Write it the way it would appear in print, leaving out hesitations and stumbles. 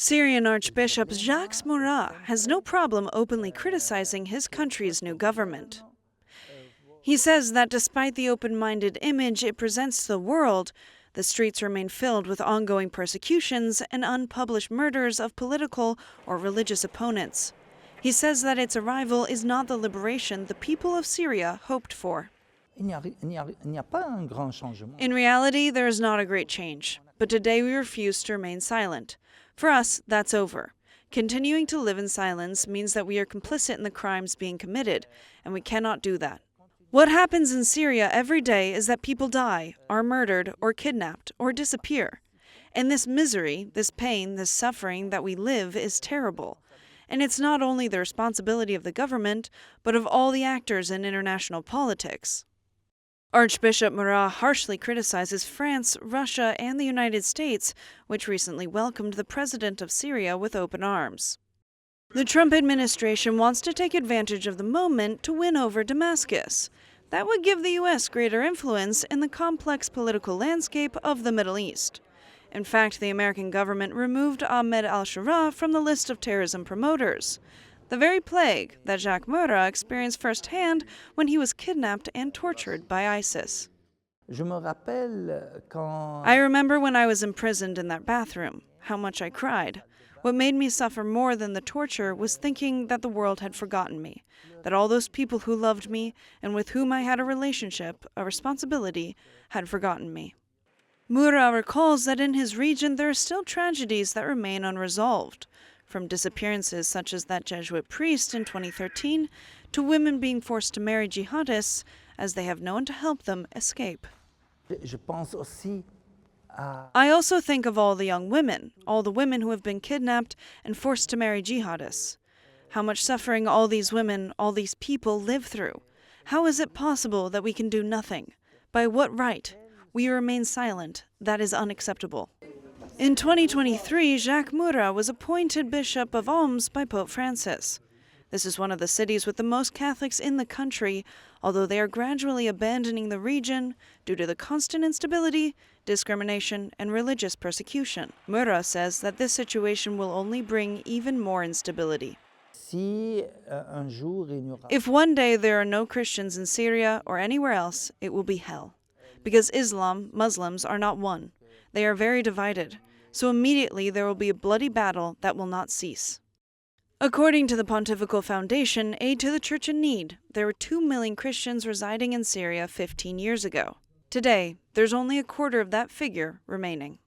Syrian Archbishop Jacques Mourad has no problem openly criticizing his country's new government. He says that despite the open-minded image it presents to the world, the streets remain filled with ongoing persecutions and unpublished murders of political or religious opponents. He says that its arrival is not the liberation the people of Syria hoped for. In reality, there is not a great change, but today we refuse to remain silent. For us, that's over. Continuing to live in silence means that we are complicit in the crimes being committed, and we cannot do that. What happens in Syria every day is that people die, are murdered, or kidnapped, or disappear. And this misery, this pain, this suffering that we live is terrible. And it's not only the responsibility of the government, but of all the actors in international politics. Archbishop Mourad harshly criticizes France, Russia, and the United States, which recently welcomed the president of Syria with open arms. The Trump administration wants to take advantage of the moment to win over Damascus. That would give the U.S. greater influence in the complex political landscape of the Middle East. In fact, the American government removed Ahmed al-Sharaa from the list of terrorism promoters, the very plague that Jacques Mourad experienced firsthand when he was kidnapped and tortured by ISIS. I remember when I was imprisoned in that bathroom, how much I cried. What made me suffer more than the torture was thinking that the world had forgotten me, that all those people who loved me and with whom I had a relationship, a responsibility, had forgotten me. Mourad recalls that in his region there are still tragedies that remain unresolved, from disappearances such as that Jesuit priest in 2013 to women being forced to marry jihadists as they have no one to help them escape. I also think of all the young women, all the women who have been kidnapped and forced to marry jihadists. How much suffering all these women, all these people live through. How is it possible that we can do nothing? By what right? We remain silent. That is unacceptable. In 2023, Jacques Mourad was appointed Bishop of Homs by Pope Francis. This is one of the cities with the most Catholics in the country, although they are gradually abandoning the region due to the constant instability, discrimination, and religious persecution. Mourad says that this situation will only bring even more instability. If one day there are no Christians in Syria or anywhere else, it will be hell. Because Islam, Muslims, are not one. They are very divided. So immediately there will be a bloody battle that will not cease. According to the Pontifical Foundation, Aid to the Church in Need, there were 2 million Christians residing in Syria 15 years ago. Today, there's only a quarter of that figure remaining.